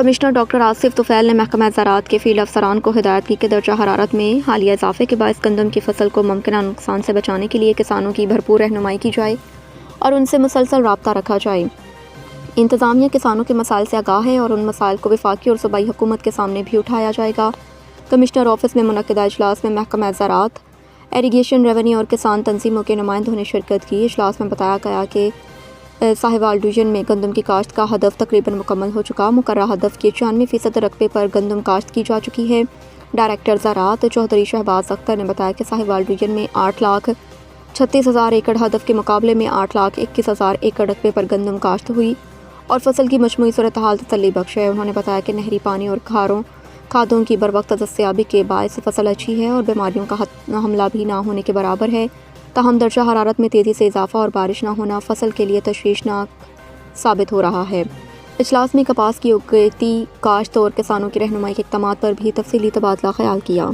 Commissioner doctor Asif طفیل نے محکمہ زراعت کے فیلڈ افسران کو ہدایت کی کہ درجہ حرارت میں حالیہ اضافے کے باعث گندم کی فصل کو ممکنہ نقصان سے بچانے کے لیے کسانوں کی بھرپور رہنمائی کی جائے اور ان سے مسلسل رابطہ رکھا جائے۔ انتظامیہ کسانوں کے مسائل سے آگاہ ہے اور ان مسائل کو وفاقی اور صوبائی حکومت کے سامنے بھی اٹھایا جائے گا۔ کمشنر آفس میں منعقدہ اجلاس میں محکمہ زراعت، ایریگیشن، ریونیو اور کسان تنظیموں کے نمائندوں نے شرکت کی۔ اجلاس میں بتایا گیا کہ ساہیوال ڈویژن میں گندم کی کاشت کا ہدف تقریباً مکمل ہو چکا۔ مقررہ ہدف کے 94% رقبے پر گندم کاشت کی جا چکی ہے۔ ڈائریکٹر زراعت چودھری شہباز اختر نے بتایا کہ ساہیوال ڈویژن میں 8,36,000 ایکڑ ہدف کے مقابلے میں 8,21,000 ایکڑ رقبے پر گندم کاشت ہوئی اور فصل کی مجموعی صورتحال تسلی بخش ہے۔ انہوں نے بتایا کہ نہری پانی اور کھادوں کی بروقت دستیابی کے باعث فصل اچھی ہے اور بیماریوں کا حملہ بھی نہ ہونے کے برابر ہے۔ تاہم درجہ حرارت میں تیزی سے اضافہ اور بارش نہ ہونا فصل کے لیے تشویشناک ثابت ہو رہا ہے۔ اجلاس میں کپاس کی اگیتی کاشت اور کسانوں کی رہنمائی کے اقدامات پر بھی تفصیلی تبادلہ خیال کیا۔